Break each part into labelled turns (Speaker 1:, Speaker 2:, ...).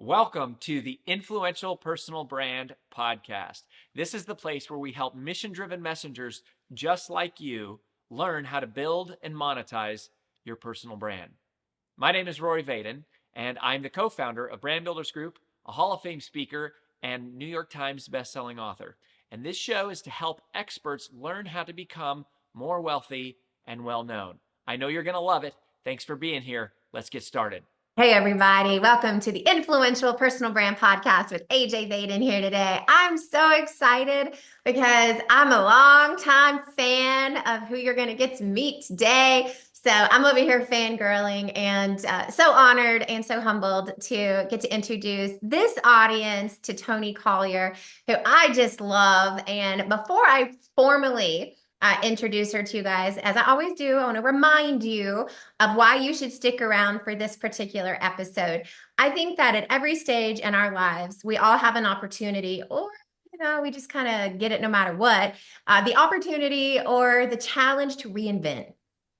Speaker 1: Welcome to the Influential Personal Brand Podcast. This is the place where we help mission-driven messengers just like you learn how to build and monetize your personal brand. My name is Rory Vaden, and I'm the co-founder of Brand Builders Group, a Hall of Fame speaker, and New York Times bestselling author. And this show is to help experts learn how to become more wealthy and well-known. I know you're going to love it. Thanks for being here. Let's get started.
Speaker 2: Hey, everybody. Welcome to the Influential Personal Brand Podcast with AJ Vaden here today. I'm so excited because I'm a longtime fan of who you're going to get to meet today. So I'm over here fangirling and so honored and so humbled to get to introduce this audience to Toni Collier, who I just love. And before I formally introduce her to you guys, as I always do, I want to remind you of why you should stick around for this particular episode. I think that at every stage in our lives, we all have an opportunity, or we just kind of get it no matter what, the opportunity or the challenge to reinvent,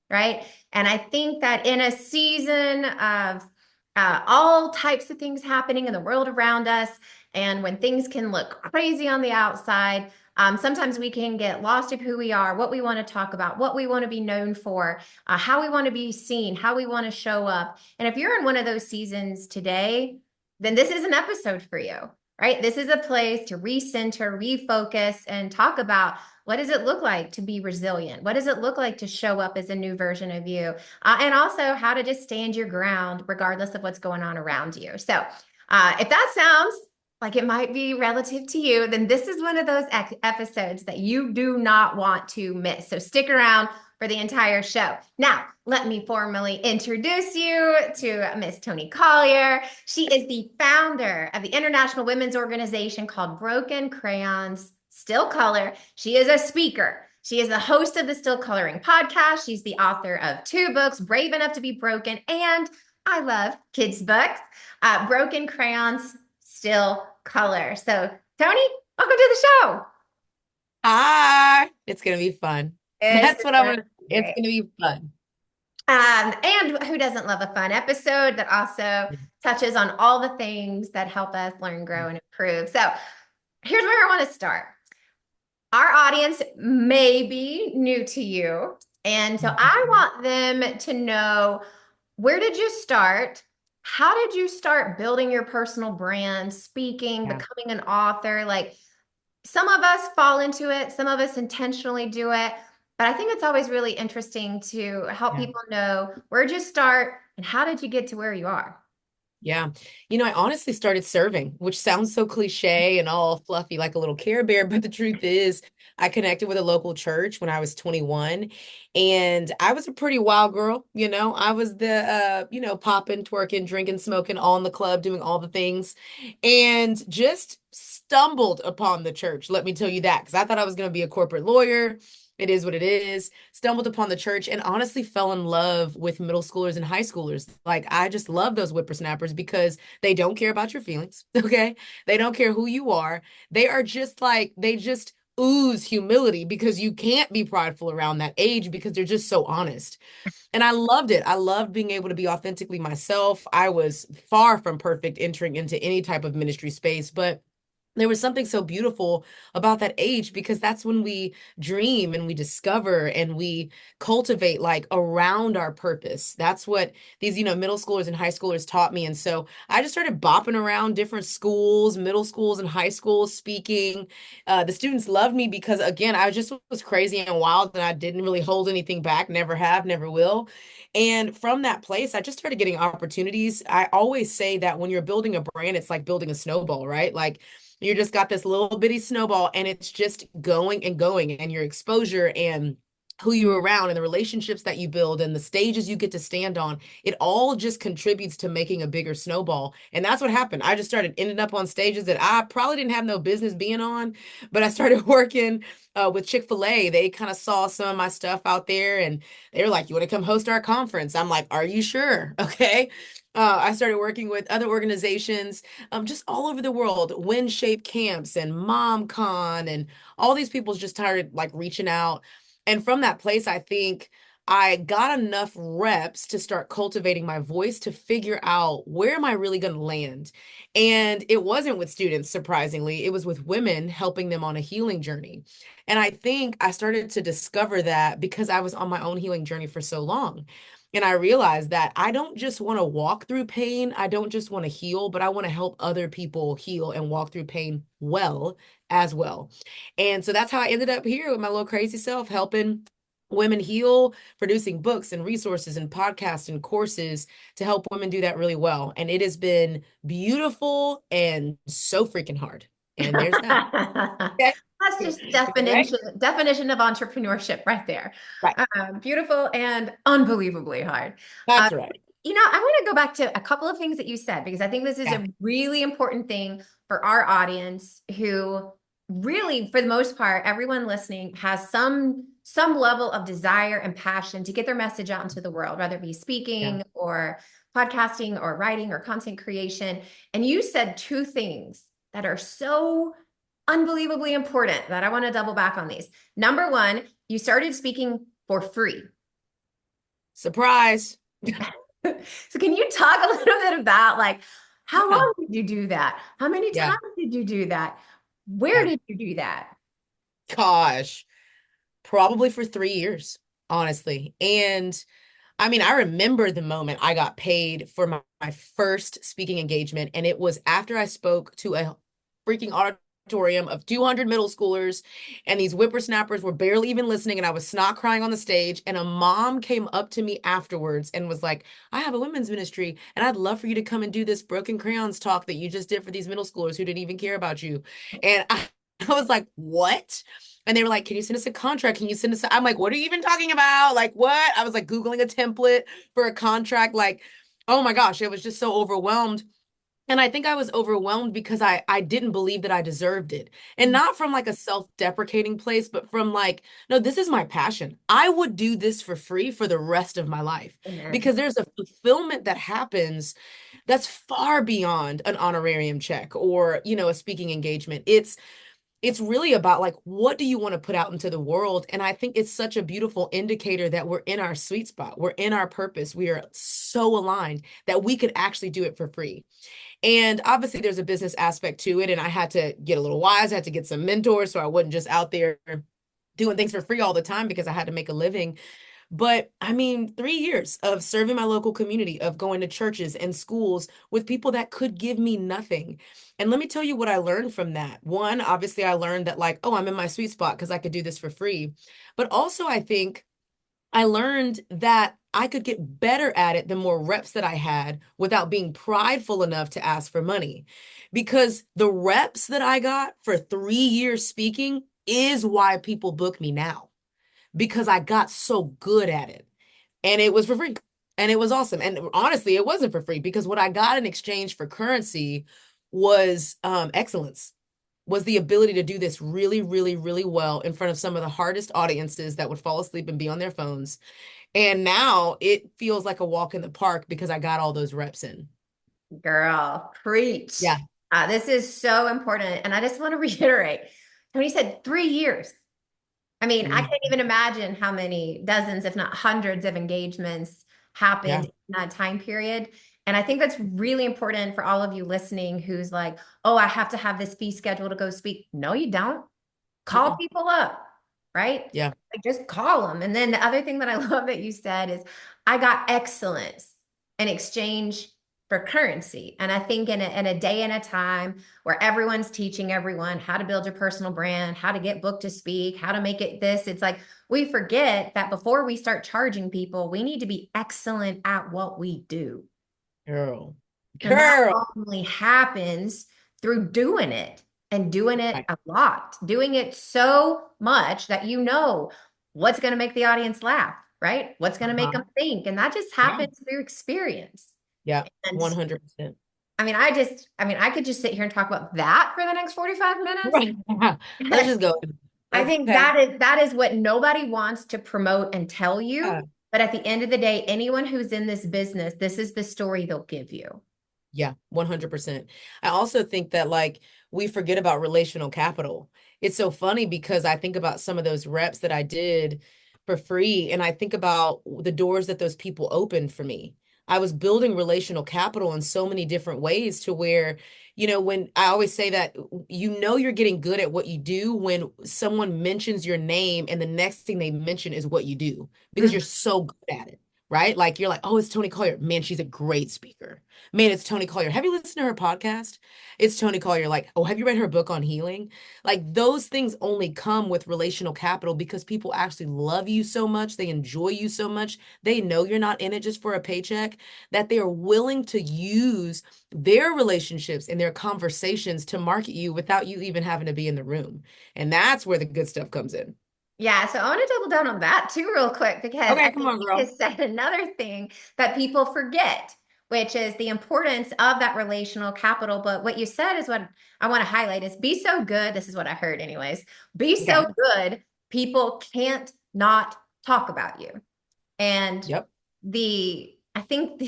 Speaker 2: right? And I think that in a season of all types of things happening in the world around us, and when things can look crazy on the outside, sometimes we can get lost of who we are, what we want to talk about, what we want to be known for, how we want to be seen, how we want to show up. And if you're in one of those seasons today, then this is an episode for you, right? This is a place to recenter, refocus, and talk about what does it look like to be resilient? What does it look like to show up as a new version of you? And also how to just stand your ground regardless of what's going on around you. So if that sounds like it might be relative to you, then this is one of those episodes that you do not want to miss. So stick around for the entire show. Now, let me formally introduce you to Miss Toni Collier. She is the founder of the international women's organization called Broken Crayons Still Color. She is a speaker. She is the host of the Still Coloring podcast. She's the author of 2 books, Brave Enough to be Broken, and I love kids' books, Broken Crayons Still Color. So, Toni, welcome to the show.
Speaker 3: Hi, it's gonna be fun. That's what I'm gonna. It's
Speaker 2: Great.
Speaker 3: gonna be fun.
Speaker 2: And who doesn't love a fun episode that also touches on all the things that help us learn, grow, and improve? So, here's where I want to start. Our audience may be new to you, and so I want them to know, where did you start? How did you start building your personal brand, speaking,
Speaker 3: Yeah.
Speaker 2: becoming an author? Like, some of us fall into it, some of us intentionally do it, but I think it's always really interesting to help
Speaker 3: Yeah.
Speaker 2: people know, where'd you start and how did you get to where you are?
Speaker 3: Yeah. I honestly started serving, which sounds so cliche and all fluffy like a little Care Bear. But the truth is, I connected with a local church when I was 21. And I was a pretty wild girl. I was the, popping, twerking, drinking, smoking, all in the club, doing all the things. And just stumbled upon the church. Let me tell you that, because I thought I was going to be a corporate lawyer. It is what it is. Stumbled upon the church and honestly fell in love with middle schoolers and high schoolers. Like, I just love those whippersnappers because they don't care about your feelings. Okay. They don't care who you are. They are just like, they just ooze humility because you can't be prideful around that age because they're just so honest. And I loved it. I loved being able to be authentically myself. I was far from perfect entering into any type of ministry space, but there was something so beautiful about that age because that's when we dream and we discover and we cultivate like around our purpose. That's what these, middle schoolers and high schoolers taught me. And so I just started bopping around different schools, middle schools and high schools speaking. The students loved me because, again, I just was crazy and wild and I didn't really hold anything back, never have, never will. And from that place, I just started getting opportunities. I always say that when you're building a brand, it's like building a snowball, right? Like, you just got this little bitty snowball and it's just going and going, and your exposure and who you're around and the relationships that you build and the stages you get to stand on, it all just contributes to making a bigger snowball. And that's what happened. I just started ending up on stages that I probably didn't have no business being on, but I started working with Chick-fil-A. They kind of saw some of my stuff out there and they were like, "You want to come host our conference?" I'm like, "Are you sure?" Okay. I started working with other organizations just all over the world, Wind Shape Camps and MomCon, and all these people just started like reaching out. And from that place, I think I got enough reps to start cultivating my voice to figure out where am I really going to land. And it wasn't with students, surprisingly, it was with women, helping them on a healing journey. And I think I started to discover that because I was on my own healing journey for so long. And I realized that I don't just want to walk through pain. I don't just want to heal, but I want to help other people heal and walk through pain well as well. And so that's how I ended up here with my little crazy self, helping women heal, producing books and resources and podcasts and courses to help women do that really well. And it has been beautiful and so freaking hard. And there's that. Okay.
Speaker 2: That's just
Speaker 3: Right?
Speaker 2: definition of entrepreneurship right there.
Speaker 3: Right.
Speaker 2: Beautiful and unbelievably hard. Uh,
Speaker 3: That's right.
Speaker 2: I want to go back to a couple of things that you said, because I think this is
Speaker 3: Yeah.
Speaker 2: a really important thing for our audience, who really, for the most part, everyone listening has some level of desire and passion to get their message out into the world, whether it be
Speaker 3: Yeah.
Speaker 2: speaking or podcasting or writing or content creation. And you said two things that are so unbelievably important that I want to double back on these. Number one, you started speaking for free.
Speaker 3: Surprise.
Speaker 2: So can you talk a little bit about, like, how
Speaker 3: Yeah.
Speaker 2: long did you do that? How many
Speaker 3: Yeah.
Speaker 2: times did you do that? Where
Speaker 3: Yeah.
Speaker 2: did you do that?
Speaker 3: Gosh, probably for 3 years, honestly. And I mean, I remember the moment I got paid for my first speaking engagement, and it was after I spoke to a freaking auditorium of 200 middle schoolers, and these whippersnappers were barely even listening, and I was snot crying on the stage, and a mom came up to me afterwards and was like, I have a women's ministry, and I'd love for you to come and do this broken crayons talk that you just did for these middle schoolers who didn't even care about you. And I was like, what? And they were like, can you send us a contract? Can you send us? I'm like, what are you even talking about? Like, what? I was like Googling a template for a contract. Like, oh my gosh, it was just so overwhelmed. And I think I was overwhelmed because I didn't believe that I deserved it. And not from like a self-deprecating place, but from like, no, this is my passion. I would do this for free for the rest of my life
Speaker 2: Amen.
Speaker 3: because there's a fulfillment that happens that's far beyond an honorarium check or, a speaking engagement. It's really about like, what do you want to put out into the world? And I think it's such a beautiful indicator that we're in our sweet spot. We're in our purpose. We are so aligned that we could actually do it for free. And obviously there's a business aspect to it. And I had to get a little wise. I had to get some mentors so I wasn't just out there doing things for free all the time because I had to make a living. But I mean, 3 years of serving my local community, of going to churches and schools with people that could give me nothing. And let me tell you what I learned from that. One, obviously, I learned that, like, oh, I'm in my sweet spot because I could do this for free. But also, I think I learned that I could get better at it the more reps that I had without being prideful enough to ask for money. Because the reps that I got for 3 years speaking is why people book me now because I got so good at it. And it was for free. And it was awesome. And honestly, it wasn't for free because what I got in exchange for currency was excellence, was the ability to do this really, really, really well in front of some of the hardest audiences that would fall asleep and be on their phones. And now it feels like a walk in the park because I got all those reps in.
Speaker 2: Girl, preach.
Speaker 3: Yeah.
Speaker 2: This is so important. And I just want to reiterate, Toni said 3 years. I mean, I
Speaker 3: Mhm.
Speaker 2: can't even imagine how many dozens, if not hundreds of engagements happened
Speaker 3: Yeah.
Speaker 2: in that time period. And I think that's really important for all of you listening who's like, oh, I have to have this fee schedule to go speak. No, you don't. Call
Speaker 3: Mm-mm.
Speaker 2: people up, right?
Speaker 3: Yeah.
Speaker 2: Like, just call them. And then the other thing that I love that you said is, I got excellence in exchange for currency. And I think in a day and a time where everyone's teaching everyone how to build your personal brand, how to get booked to speak, how to make it this, it's like we forget that before we start charging people, we need to be excellent at what we do.
Speaker 3: Girl.
Speaker 2: And that
Speaker 3: Girl.
Speaker 2: only happens through doing it, and doing it
Speaker 3: Right.
Speaker 2: a lot, doing it so much that you know what's going to make the audience laugh, right? What's going to make
Speaker 3: Uh-huh.
Speaker 2: them think. And that just
Speaker 3: Yeah.
Speaker 2: happens through experience.
Speaker 3: Yeah.
Speaker 2: And
Speaker 3: 100%.
Speaker 2: I could just sit here and talk about that for the next 45 minutes.
Speaker 3: Right. Let's just go.
Speaker 2: I think
Speaker 3: Okay.
Speaker 2: that is what nobody wants to promote and tell you.
Speaker 3: Yeah.
Speaker 2: But at the end of the day, anyone who's in this business, this is the story they'll give you.
Speaker 3: Yeah, 100%. I also think that like we forget about relational capital. It's so funny because I think about some of those reps that I did for free. And I think about the doors that those people opened for me. I was building relational capital in so many different ways to where, when I always say that, you're getting good at what you do when someone mentions your name and the next thing they mention is what you do because
Speaker 2: Mhm.
Speaker 3: you're so good at it. Right? Like you're like, oh, it's Toni Collier. Man, she's a great speaker. Man, it's Toni Collier. Have you listened to her podcast? It's Toni Collier. Like, oh, have you read her book on healing? Like those things only come with relational capital because people actually love you so much. They enjoy you so much. They know you're not in it just for a paycheck, that they are willing to use their relationships and their conversations to market you without you even having to be in the room. And that's where the good stuff comes in.
Speaker 2: Yeah, so I want to double down on that too, real quick, because I
Speaker 3: Okay, come
Speaker 2: think
Speaker 3: on,
Speaker 2: you
Speaker 3: girl.
Speaker 2: just said another thing that people forget, which is the importance of that relational capital. But what you said is what I want to highlight is be so good. This is what I heard, anyways. Be so
Speaker 3: Okay.
Speaker 2: good, people can't not talk about you. And
Speaker 3: Yep.
Speaker 2: I think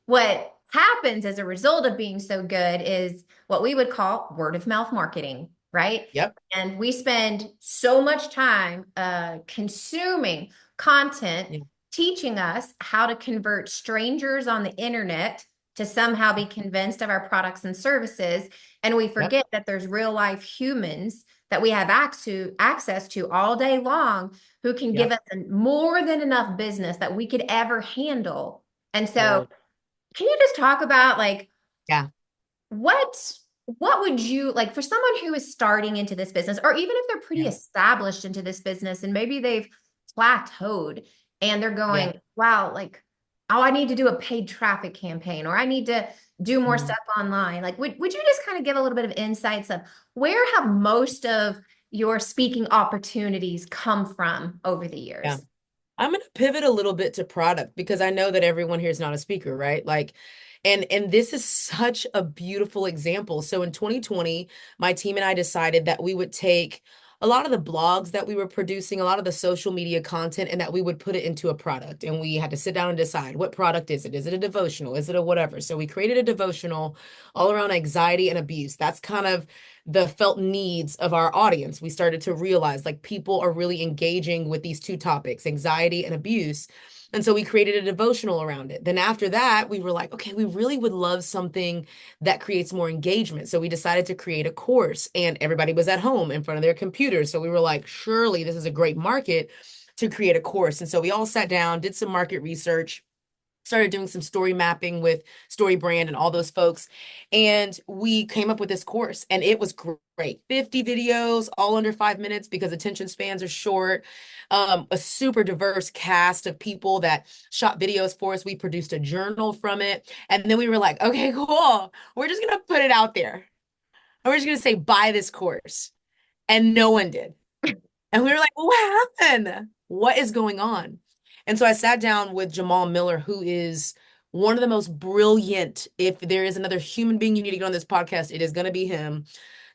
Speaker 2: what happens as a result of being so good is what we would call word of mouth marketing, right?
Speaker 3: Yep.
Speaker 2: And we spend so much time consuming content
Speaker 3: Yeah.
Speaker 2: teaching us how to convert strangers on the internet to somehow be convinced of our products and services. And we
Speaker 3: Yep.
Speaker 2: forget that there's real life humans that we have access to all day long who can give
Speaker 3: Yep.
Speaker 2: us more than enough business that we could ever handle. And so,
Speaker 3: Word.
Speaker 2: can you just talk about like
Speaker 3: Yeah.
Speaker 2: what what would you like for someone who is starting into this business, or even if they're pretty
Speaker 3: Yeah.
Speaker 2: established into this business and maybe they've plateaued and they're
Speaker 3: Yeah.
Speaker 2: going, wow, like, oh, I need to do a paid traffic campaign or I need to do more
Speaker 3: Mhm.
Speaker 2: stuff online. Like, would you just kind of give a little bit of insights of where have most of your speaking opportunities come from over the
Speaker 3: Yeah.
Speaker 2: years?
Speaker 3: I'm going to pivot a little bit to product because I know that everyone here is not a speaker, right? Like, and this is such a beautiful example. So in 2020, my team and I decided that we would take a lot of the blogs that we were producing, a lot of the social media content, and that we would put it into a product. And we had to sit down and decide what product is it? Is it a devotional? Is it a whatever? So we created a devotional all around anxiety and abuse. That's kind of the felt needs of our audience. We started to realize like people are really engaging with these two topics, anxiety and abuse. And so we created a devotional around it. Then after that, we were like, okay, we really would love something that creates more engagement. So we decided to create a course, and everybody was at home in front of their computers. So we were like, surely this is a great market to create a course. And so we all sat down, did some market research, started doing some story mapping with Story Brand and all those folks. And we came up with this course, and it was great. 50 videos, all under 5 minutes because attention spans are short. A super diverse cast of people that shot videos for us. We produced a journal from it. And then we were like, okay, cool. We're just going to put it out there. And we're just going to say, buy this course. And no one did. And we were like, well, what happened? What is going on? And so I sat down with Jamal Miller, who is one of the most brilliant. If there is another human being you need to get on this podcast, it is going to be him.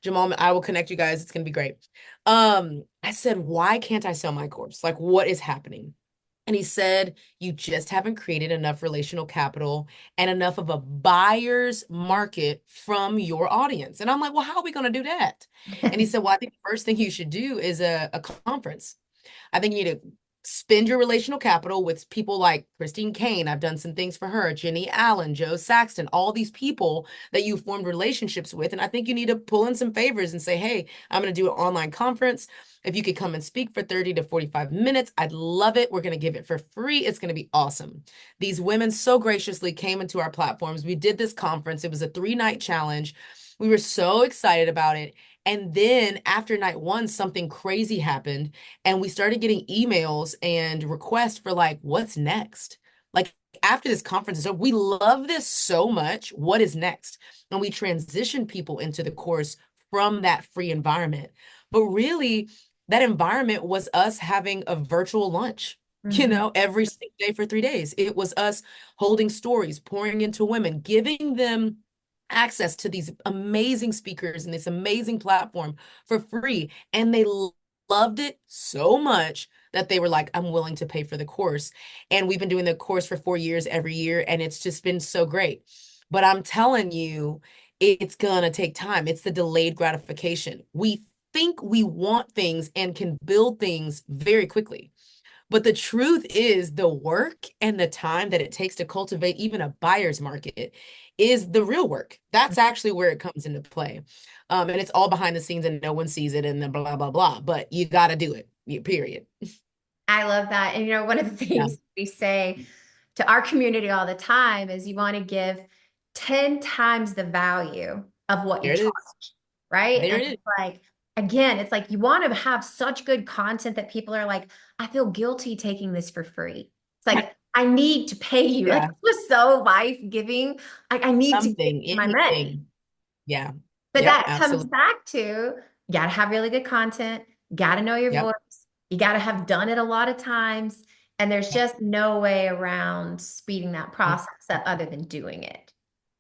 Speaker 3: Jamal, I will connect you guys. It's going to be great. I said, why can't I sell my course? Like, what is happening? And he said, you just haven't created enough relational capital and enough of a buyer's market from your audience. And I'm like, well, how are we going to do that? And he said, well, I think the first thing you should do is a conference. I think you need to spend your relational capital with people like Christine Kane. I've done some things for her, Jenny Allen, Joe Saxton, all these people that you formed relationships with. And I think you need to pull in some favors and say, hey, I'm going to do an online conference. If you could come and speak for 30 to 45 minutes, I'd love it. We're going to give it for free. It's going to be awesome. These women so graciously came into our platforms. We did this conference. It was a 3-night challenge. We were so excited about it. And then after night one, something crazy happened. And we started getting emails and requests for like, what's next? Like after this conference, so we love this so much. What is next? And we transition people into the course from that free environment. But really, that environment was us having a virtual lunch,
Speaker 2: Mhm.
Speaker 3: every single day for 3 days. It was us holding stories, pouring into women, giving them access to these amazing speakers and this amazing platform for free. And they loved it so much that they were like, I'm willing to pay for the course. And we've been doing the course for 4 years every year, and it's just been so great. But I'm telling you, it's gonna take time. It's the delayed gratification. We think we want things and can build things very quickly. But the truth is, the work and the time that it takes to cultivate even a buyer's market is the real work. That's actually where it comes into play. And it's all behind the scenes and no one sees it and then blah, blah, blah. But you got to do it, period.
Speaker 2: I love that. And one of the
Speaker 3: Yeah,
Speaker 2: things we say to our community all the time is you want to give 10 times the value of what you
Speaker 3: there it
Speaker 2: charge,
Speaker 3: is.
Speaker 2: right?
Speaker 3: There
Speaker 2: And
Speaker 3: it is.
Speaker 2: it's like, again, it's like you want to have such good content that people are like, I feel guilty taking this for free. It's like, I need to pay you. Like,
Speaker 3: Yeah,
Speaker 2: it was so life-giving. Like, I need to give
Speaker 3: something,
Speaker 2: you my money.
Speaker 3: anything. Yeah.
Speaker 2: But
Speaker 3: Yep,
Speaker 2: that comes
Speaker 3: absolutely.
Speaker 2: back to you got to have really good content, got to know your
Speaker 3: Yep.
Speaker 2: voice, you got to have done it a lot of times. And there's
Speaker 3: Yep.
Speaker 2: just no way around speeding that
Speaker 3: Mm,
Speaker 2: process up other than doing it.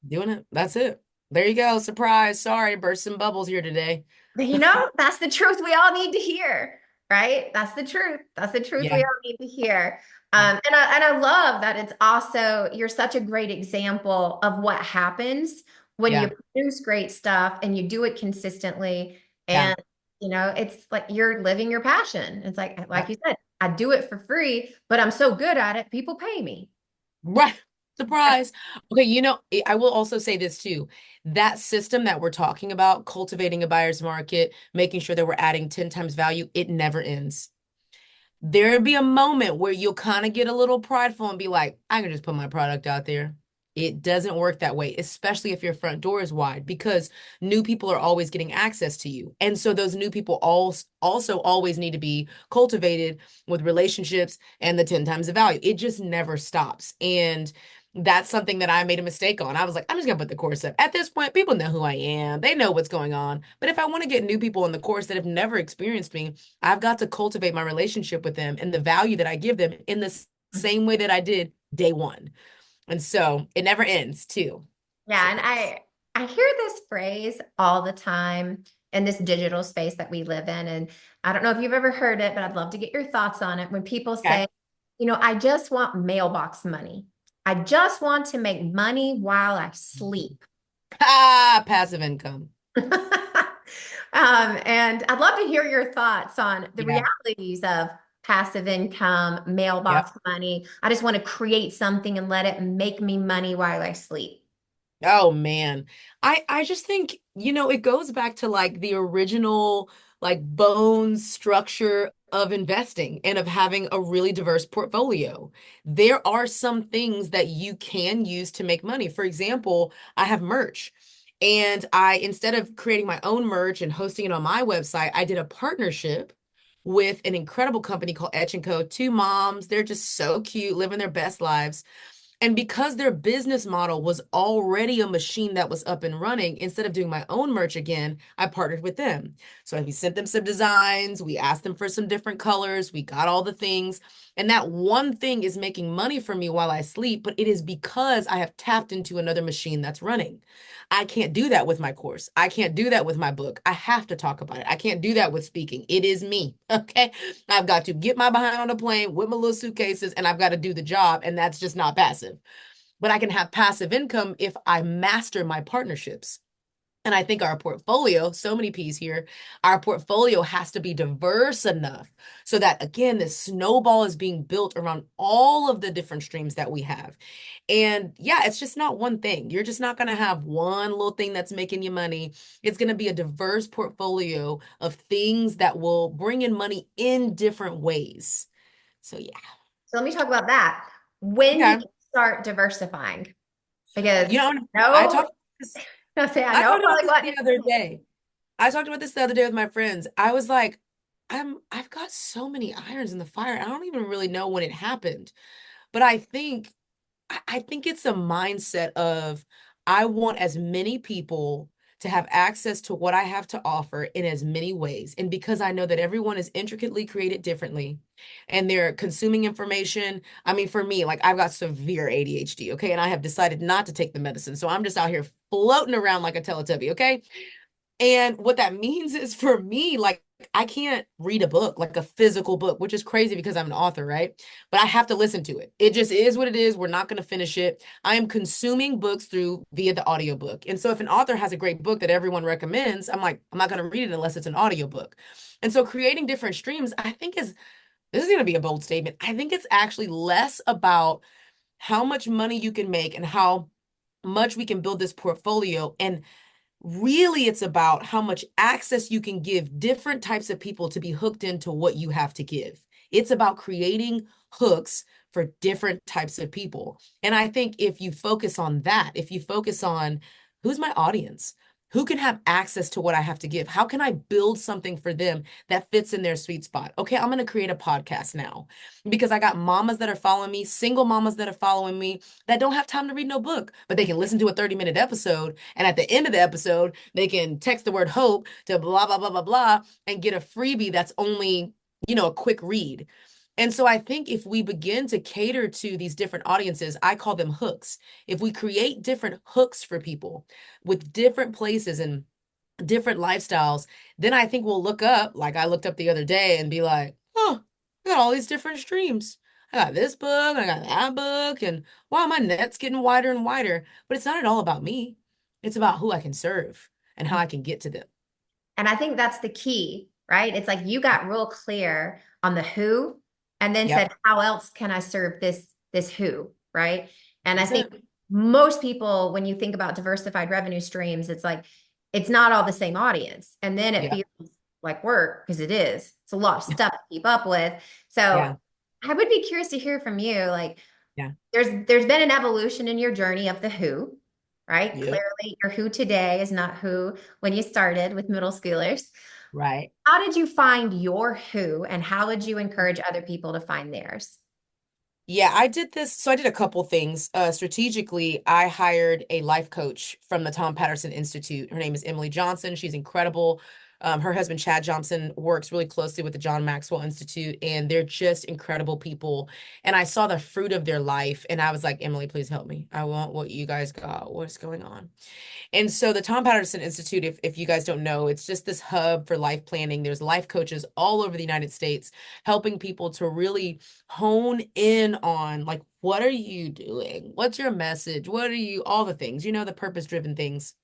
Speaker 3: doing it. That's it. There you go. Surprise. Sorry, burst some bubbles here today.
Speaker 2: But that's the truth we all need to hear, right? That's the truth. That's the truth we
Speaker 3: Yeah.
Speaker 2: all need to hear.
Speaker 3: Yeah.
Speaker 2: And I love that it's also, you're such a great example of what happens when you
Speaker 3: Yeah.
Speaker 2: produce great stuff and you do it consistently.
Speaker 3: Yeah.
Speaker 2: And, it's like you're living your passion. It's like
Speaker 3: Yep.
Speaker 2: you said, I do it for free, but I'm so good at it, people pay me.
Speaker 3: Right. Surprise. Okay, I will also say this too. That system that we're talking about, cultivating a buyer's market, making sure that we're adding 10 times value, it never ends. There'd be a moment where you'll kind of get a little prideful and be like, I can just put my product out there. It doesn't work that way, especially if your front door is wide, because new people are always getting access to you. And so those new people also always need to be cultivated with relationships and the 10 times the value. It just never stops. And that's something that I made a mistake on. I was like, I'm just gonna put the course up. At this point, people know who I am. They know what's going on. But if I want to get new people in the course that have never experienced me, I've got to cultivate my relationship with them and the value that I give them in the same way that I did day one. And so it never ends too. So
Speaker 2: Yeah, and
Speaker 3: yes.
Speaker 2: I hear this phrase all the time in this digital space that we live in. And I don't know if you've ever heard it, but I'd love to get your thoughts on it. When people
Speaker 3: Okay.
Speaker 2: say, I just want mailbox money. I just want to make money while I sleep.
Speaker 3: Ah, passive income.
Speaker 2: And I'd love to hear your thoughts on the
Speaker 3: Yeah.
Speaker 2: realities of passive income, mailbox
Speaker 3: Yep.
Speaker 2: money. I just want to create something and let it make me money while I sleep.
Speaker 3: Oh man. I just think, it goes back to like the original like bones structure of investing and of having a really diverse portfolio. There are some things that you can use to make money. For example, I have merch. And instead of creating my own merch and hosting it on my website, I did a partnership with an incredible company called Etch& and Co. Two moms. They're just so cute, living their best lives. And because their business model was already a machine that was up and running, instead of doing my own merch again, I partnered with them. So we sent them some designs, we asked them for some different colors, we got all the things. And that one thing is making money for me while I sleep, but it is because I have tapped into another machine that's running. I can't do that with my course. I can't do that with my book. I have to talk about it. I can't do that with speaking. It is me. Okay. I've got to get my behind on a plane with my little suitcases and I've got to do the job. And that's just not passive. But I can have passive income if I master my partnerships. And I think our portfolio, so many P's here, our portfolio has to be diverse enough so that, again, this snowball is being built around all of the different streams that we have. And yeah, it's just not one thing. You're just not going to have one little thing that's making you money. It's going to be a diverse portfolio of things that will bring in money in different ways. So yeah.
Speaker 2: So let me talk about that. When do
Speaker 3: Okay.
Speaker 2: you start diversifying? Because
Speaker 3: You know, I
Speaker 2: no,
Speaker 3: talked this,
Speaker 2: I
Speaker 3: I
Speaker 2: know
Speaker 3: talked about
Speaker 2: probably
Speaker 3: this
Speaker 2: what
Speaker 3: the
Speaker 2: it's
Speaker 3: other day. I talked about this the other day with my friends. I was like, I've got so many irons in the fire. I don't even really know when it happened. But I think it's a mindset of I want as many people to have access to what I have to offer in as many ways. And because I know that everyone is intricately created differently and they're consuming information. I mean, for me, like I've got severe ADHD, okay? And I have decided not to take the medicine. So I'm just out here floating around like a Teletubby, okay? And what that means is for me, like, I can't read a book, like a physical book, which is crazy because I'm an author, right? But I have to listen to it. It just is what it is. We're not going to finish it. I am consuming books through via the audiobook. And so if an author has a great book that everyone recommends, I'm like, I'm not going to read it unless it's an audiobook. And so creating different streams, I think is this is going to be a bold statement. I think it's actually less about how much money you can make and how much we can build this portfolio. And really, it's about how much access you can give different types of people to be hooked into what you have to give. It's about creating hooks for different types of people. And I think if you focus on that, if you focus on who's my audience, who can have access to what I have to give, how can I build something for them that fits in their sweet spot? Okay, I'm going to create a podcast now because I got mamas that are following me, single mamas that are following me that don't have time to read no book, but they can listen to a 30-minute episode. And at the end of the episode, they can text the word hope to blah, blah, blah, blah, blah, and get a freebie that's only, a quick read. And so I think if we begin to cater to these different audiences, I call them hooks. If we create different hooks for people with different places and different lifestyles, then I think we'll look up, like I looked up the other day and be like, oh, I got all these different streams. I got this book, I got that book, and wow, my net's getting wider and wider. But it's not at all about me. It's about who I can serve and how I can get to them.
Speaker 2: And I think that's the key, right? It's like you got real clear on the who and then said,
Speaker 3: Yep.
Speaker 2: how else can I serve this who, right? And I
Speaker 3: That's
Speaker 2: think
Speaker 3: it.
Speaker 2: most people, when you think about diversified revenue streams, it's like it's not all the same audience. And then it
Speaker 3: Yeah.
Speaker 2: feels like work because it is. It's a lot of stuff to keep up with. So
Speaker 3: Yeah.
Speaker 2: I would be curious to hear from you. Like
Speaker 3: Yeah.
Speaker 2: there's been an evolution in your journey of the who, right?
Speaker 3: Yep.
Speaker 2: Clearly, your who today is not who when you started with middle schoolers.
Speaker 3: Right.
Speaker 2: How did you find your who, and how would you encourage other people to find theirs?
Speaker 3: Yeah, I did this. So I did a couple things. Strategically, I hired a life coach from the Tom Patterson Institute. Her name is Emily Johnson. She's incredible. Her husband, Chad Johnson, works really closely with the John Maxwell Institute, and they're just incredible people. And I saw the fruit of their life, and I was like, Emily, please help me. I want what you guys got. What's going on? And so the Tom Patterson Institute, if you guys don't know, it's just this hub for life planning. There's life coaches all over the United States helping people to really hone in on like, what are you doing? What's your message? What are you, all the things, the purpose-driven things.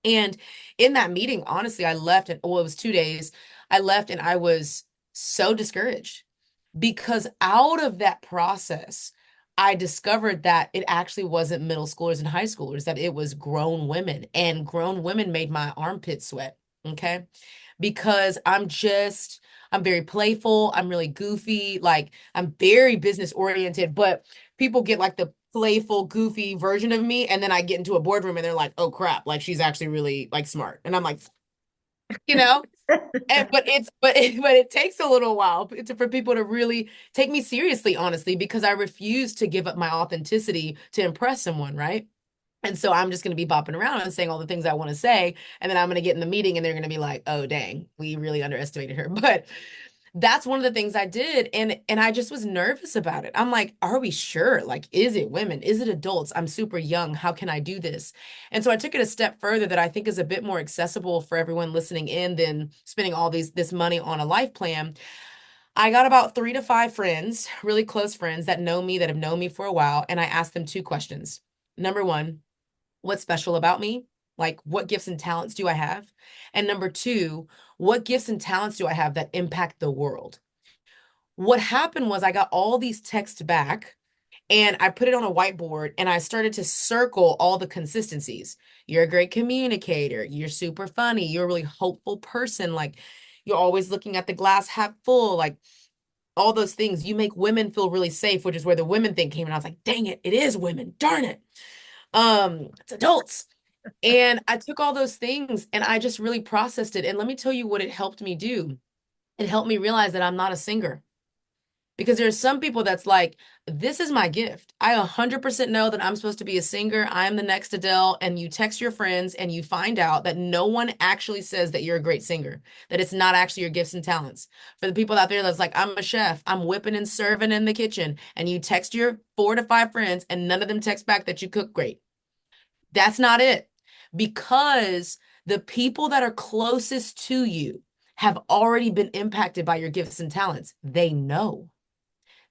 Speaker 3: And in that meeting, honestly, I left and well, it was 2 days. I left and I was so discouraged because out of that process, I discovered that it actually wasn't middle schoolers and high schoolers, that it was grown women, and grown women made my armpits sweat. Okay. Because I'm very playful. I'm really goofy. Like I'm very business oriented, but people get like the playful, goofy version of me. And then I get into a boardroom and they're like, oh crap, like she's actually really like smart. And I'm like, you know, but it takes a little while for people to really take me seriously, honestly, because I refuse to give up my authenticity to impress someone, right? And so I'm just going to be bopping around and saying all the things I want to say, and then I'm going to get in the meeting and they're going to be like, "Oh, dang, we really underestimated her." But that's one of the things I did, and I just was nervous about it. I'm like, are we sure? Like, is it women? Is it adults? I'm super young. How can I do this? And so I took it a step further that I think is a bit more accessible for everyone listening in than spending all this money on a life plan. I got about 3 to 5 friends, really close friends that know me, that have known me for a while, and I asked them 2 questions. Number one, what's special about me? Like, what gifts and talents do I have? And number two, what gifts and talents do I have that impact the world? What happened was I got all these texts back and I put it on a whiteboard and I started to circle all the consistencies. You're a great communicator. You're super funny. You're a really hopeful person. Like, you're always looking at the glass half full. Like, all those things. You make women feel really safe, which is where the women thing came. And I was like, dang it, it is women. Darn it. It's adults. And I took all those things and I just really processed it. And let me tell you what it helped me do. It helped me realize that I'm not a singer. Because there's some people that's like, this is my gift. I 100% know that I'm supposed to be a singer. I'm the next Adele. And you text your friends and you find out that no one actually says that you're a great singer, that it's not actually your gifts and talents. For the people out there that's like, I'm a chef, I'm whipping and serving in the kitchen. And you text your 4 to 5 friends and none of them text back that you cook great. That's not it. Because the people that are closest to you have already been impacted by your gifts and talents. They know.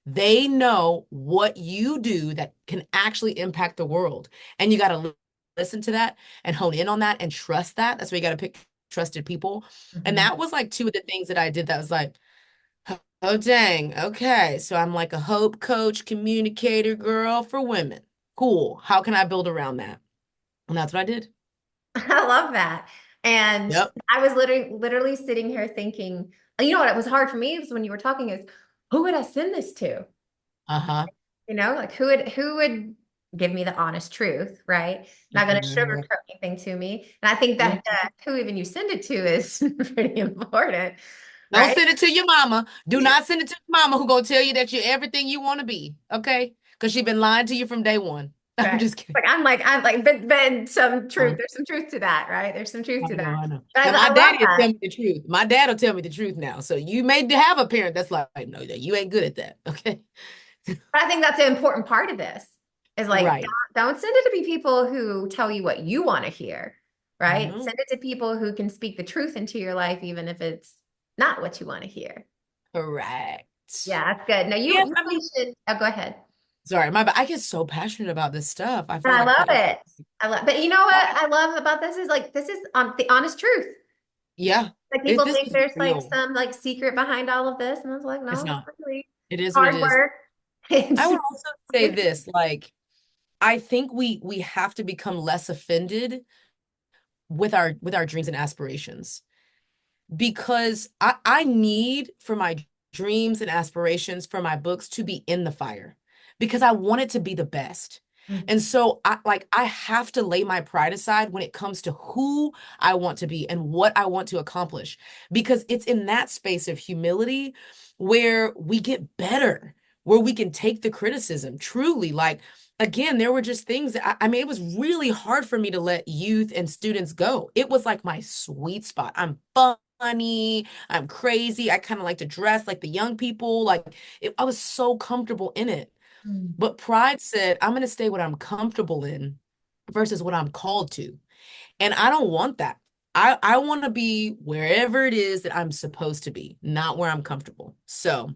Speaker 3: They know what you do that can actually impact the world. And you got to listen to that and hone in on that and trust that. That's why you got to pick trusted people. And
Speaker 2: Mhm.
Speaker 3: that was like 2 of the things that I did that was like, Oh, dang. Okay. So I'm like a hope coach, communicator girl for women. Cool. How can I build around that? And that's what I did.
Speaker 2: I love that. And
Speaker 3: Yep.
Speaker 2: I was literally sitting here thinking, you know what, it was hard for me was when you were talking is who would I send this to?
Speaker 3: Uh-huh.
Speaker 2: You know, like who would give me the honest truth, right? Not going to
Speaker 3: Yeah.
Speaker 2: sugarcoat anything to me. And I think that who even you send it to is pretty important,
Speaker 3: Don't
Speaker 2: right?
Speaker 3: send it to your mama. Do not send it to your mama who gonna tell you that you're everything you want to be. Okay? Because she been lying to you from day one. I'm
Speaker 2: Right.
Speaker 3: just kidding.
Speaker 2: I'm like, but some truth,
Speaker 3: Uh,
Speaker 2: there's some truth to that, right? There's some truth
Speaker 3: I
Speaker 2: to
Speaker 3: know,
Speaker 2: that.
Speaker 3: I know.
Speaker 2: But
Speaker 3: Now
Speaker 2: I
Speaker 3: my
Speaker 2: love
Speaker 3: daddy will
Speaker 2: that.
Speaker 3: tell me the truth. My dad will tell me the truth now. So you may have a parent that's like, no, you ain't good at that. Okay.
Speaker 2: But I think that's an important part of this is like,
Speaker 3: Right.
Speaker 2: don't send it to be people who tell you what you want to hear, right?
Speaker 3: Mhm.
Speaker 2: Send it to people who can speak the truth into your life, even if it's not what you want to hear.
Speaker 3: Correct.
Speaker 2: Yeah, that's good. Now
Speaker 3: Yeah,
Speaker 2: you
Speaker 3: I mean,
Speaker 2: mentioned, oh, go ahead.
Speaker 3: sorry, my bad. I get so passionate about this stuff. I
Speaker 2: And
Speaker 3: feel
Speaker 2: I
Speaker 3: like I
Speaker 2: love
Speaker 3: cut you.
Speaker 2: it. I love, but you know what I love about this is like, this is the honest truth.
Speaker 3: Yeah.
Speaker 2: Like people
Speaker 3: This
Speaker 2: think
Speaker 3: is
Speaker 2: there's like
Speaker 3: real.
Speaker 2: some like secret behind all of this. And I was like,
Speaker 3: It's
Speaker 2: no, not
Speaker 3: not.
Speaker 2: really.
Speaker 3: It is what it
Speaker 2: Hard
Speaker 3: is.
Speaker 2: work.
Speaker 3: I
Speaker 2: It's
Speaker 3: would also say this, like, I think we have to become less offended with our dreams and aspirations because I need for my dreams and aspirations for my books to be in the fire because I want it to be the best. And so I have to lay my pride aside when it comes to who I want to be and what I want to accomplish because it's in that space of humility where we get better, where we can take the criticism truly like again, there were just things that I mean, it was really hard for me to let youth and students go. It was like my sweet spot. I'm funny, I'm crazy. I kind of like to dress like the young people. I was so comfortable in it. But pride said, I'm going to stay what I'm comfortable in versus what I'm called to. And I don't want that. I want to be wherever it is that I'm supposed to be, not where I'm comfortable. So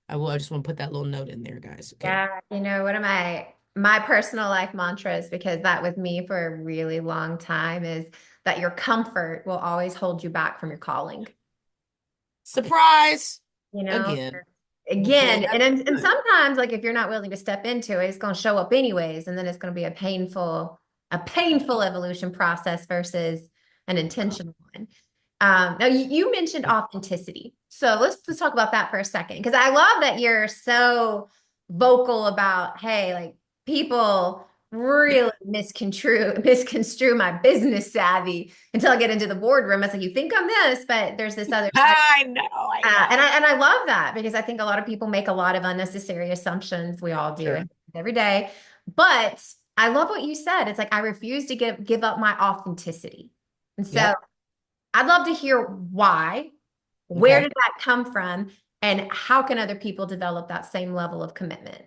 Speaker 3: I just want to put that little note in there, guys. Okay.
Speaker 2: yeah, you know, one of my personal life mantras, because that with me for a really long time, is that your comfort will always hold you back from your calling.
Speaker 3: Surprise.
Speaker 2: You know,
Speaker 3: Again. Okay.
Speaker 2: again, and sometimes like if you're not willing to step into it, it's going to show up anyways, and then it's going to be a painful evolution process versus an intentional one. Now you mentioned authenticity, so let's talk about that for a second because I love that you're so vocal about, hey, like people really misconstrue my business savvy until I get into the boardroom. It's like you think I'm this, but there's this other side.
Speaker 3: I know, I
Speaker 2: And
Speaker 3: know.
Speaker 2: I love that because I think a lot of people make a lot of unnecessary assumptions. We all do
Speaker 3: Sure.
Speaker 2: it every day. But I love what you said. It's like I refuse to give up my authenticity. And so
Speaker 3: Yep.
Speaker 2: I'd love to hear why. Where
Speaker 3: Okay.
Speaker 2: did that come from? And how can other people develop that same level of commitment?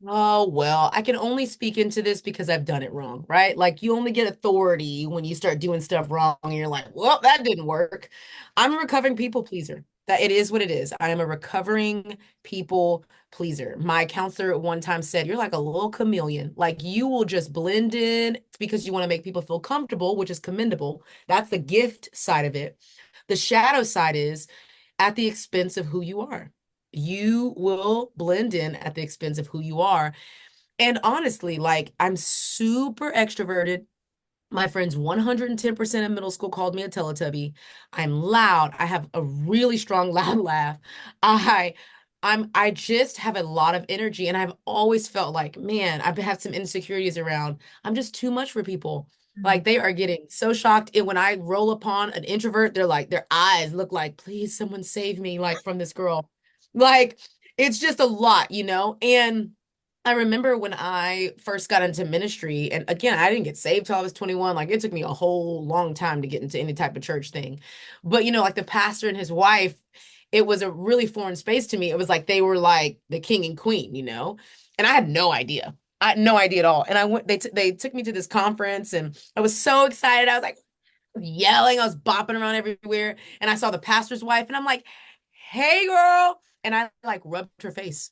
Speaker 3: Oh, well, I can only speak into this because I've done it wrong, right? Like you only get authority when you start doing stuff wrong and you're like, well, that didn't work. I'm a recovering people pleaser. That it is what it is. I am a recovering people pleaser. My counselor at one time said, you're like a little chameleon. Like you will just blend in because you want to make people feel comfortable, which is commendable. That's the gift side of it. The shadow side is at the expense of who you are. You will blend in at the expense of who you are. And honestly, like I'm super extroverted. My friends 110% in middle school called me a Teletubby. I'm loud. I have a really strong loud laugh. I I just have a lot of energy and I've always felt like, man, I've had some insecurities around. I'm just too much for people. Like they are getting so shocked. And when I roll upon an introvert, they're like, their eyes look like, please, someone save me, like from this girl. Like it's just a lot, you know? And I remember when I first got into ministry, and again, I didn't get saved till I was 21. Like it took me a whole long time to get into any type of church thing. But you know, like the pastor and his wife, it was a really foreign space to me. It was like they were like the king and queen, you know? And I had no idea. I had no idea at all. And I went, they took me to this conference and I was so excited. I was like yelling, I was bopping around everywhere. And I saw the pastor's wife and I'm like, hey girl. And I like rubbed her face.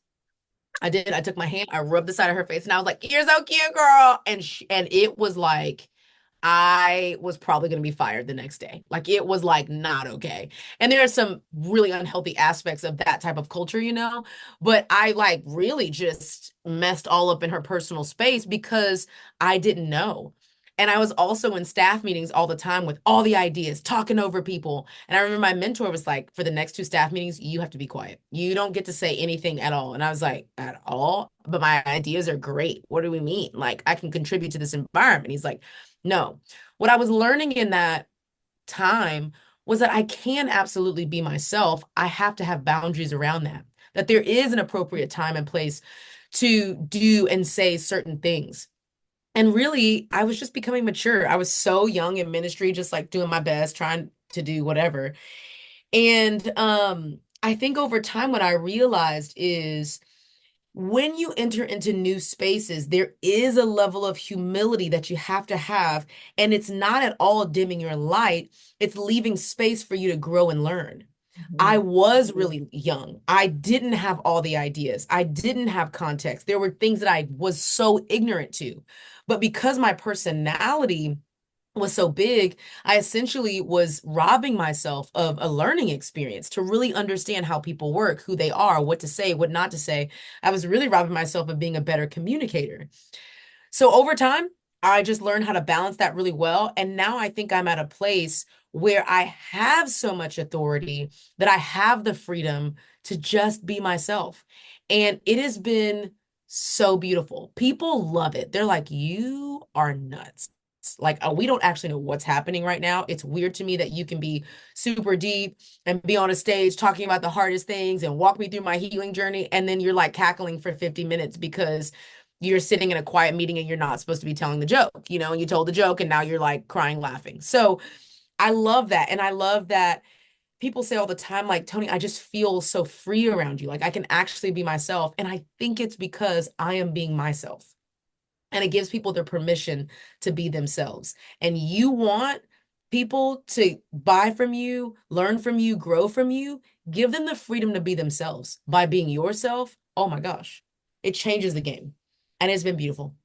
Speaker 3: I did. I took my hand, I rubbed the side of her face, and I was like, "You're so cute, girl." And it was like, I was probably going to be fired the next day. Like it was like not okay. And there are some really unhealthy aspects of that type of culture, but I like really just messed all up in her personal space because I didn't know. And I was also in staff meetings all the time with all the ideas, talking over people. And I remember my mentor was like, for the next two staff meetings, you have to be quiet. You don't get to say anything at all. And I was like, at all? But my ideas are great. What do we mean? Like, I can contribute to this environment. He's like, no. What I was learning in that time was that I can absolutely be myself. I have to have boundaries around that, that there is an appropriate time and place to do and say certain things. And really, I was just becoming mature. I was so young in ministry, just like doing my best, trying to do whatever. And I think over time, what I realized is when you enter into new spaces, there is a level of humility that you have to have. And it's not at all dimming your light, it's leaving space for you to grow and learn. I
Speaker 2: Mhm.
Speaker 3: was really young. I didn't have all the ideas. I didn't have context. There were things that I was so ignorant to. But because my personality was so big, I essentially was robbing myself of a learning experience to really understand how people work, who they are, what to say, what not to say. I was really robbing myself of being a better communicator. So over time, I just learned how to balance that really well. And now I think I'm at a place where I have so much authority that I have the freedom to just be myself. And it has been so beautiful. People love it. They're like, you are nuts. Like, we don't actually know what's happening right now. It's weird to me that you can be super deep and be on a stage talking about the hardest things and walk me through my healing journey. And then you're like cackling for 50 minutes because you're sitting in a quiet meeting and you're not supposed to be telling the joke, and you told the joke and now you're like crying, laughing. So I love that. And I love that people say all the time, like, Toni, I just feel so free around you. Like I can actually be myself. And I think it's because I am being myself. And it gives people their permission to be themselves. And you want people to buy from you, learn from you, grow from you, give them the freedom to be themselves by being yourself. Oh my gosh, it changes the game. And it's been beautiful.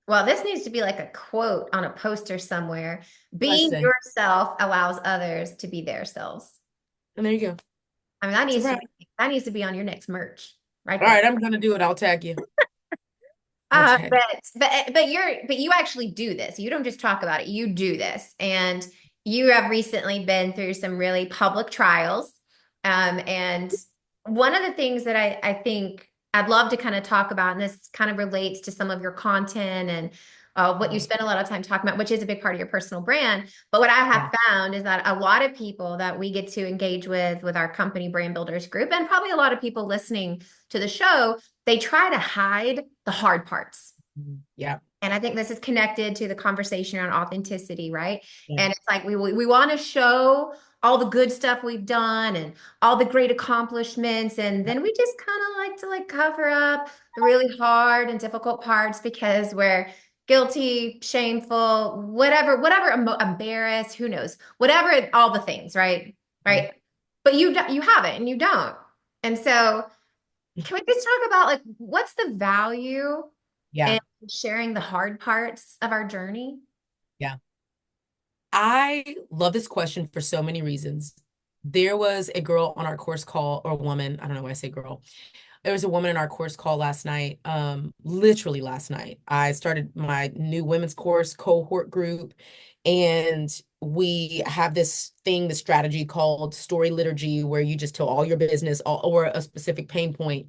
Speaker 2: Well, this needs to be like a quote on a poster somewhere.
Speaker 3: What I
Speaker 2: Being
Speaker 3: say.
Speaker 2: yourself allows others to be their selves.
Speaker 3: And there you go.
Speaker 2: I mean, that
Speaker 3: It's a
Speaker 2: needs to
Speaker 3: wrap.
Speaker 2: be that needs to be on your next merch right
Speaker 3: All
Speaker 2: there.
Speaker 3: right, I'm gonna do it. I'll tag you. I'll tag you.
Speaker 2: But you actually do this. You don't just talk about it. You do this, and you have recently been through some really public trials. And one of the things that I think I'd love to kind of talk about, and this kind of relates to some of your content and what you spend a lot of time talking about, which is a big part of your personal brand. But what I
Speaker 3: Yeah.
Speaker 2: have found is that a lot of people that we get to engage with our company brand builders group, and probably a lot of people listening to the show, they try to hide the hard parts.
Speaker 3: Yeah.
Speaker 2: And I think this is connected to the conversation around authenticity, right?
Speaker 3: Yeah.
Speaker 2: And it's like we want to show all the good stuff we've done and all the great accomplishments, and then we just kind of like to like cover up the really hard and difficult parts because we're guilty, shameful, whatever, embarrassed, who knows, whatever, all the things, right?
Speaker 3: Yeah.
Speaker 2: Right. But you have it and you don't. And so can we just talk about like what's the value
Speaker 3: Yeah.
Speaker 2: in sharing the hard parts of our journey?
Speaker 3: Yeah. I love this question for so many reasons. There was a girl on our course call, or a woman, I don't know why I say girl. There was a woman in our course call last night, literally last night. I started my new women's course cohort group, and we have this thing, the strategy called story liturgy, where you just tell all your business or a specific pain point.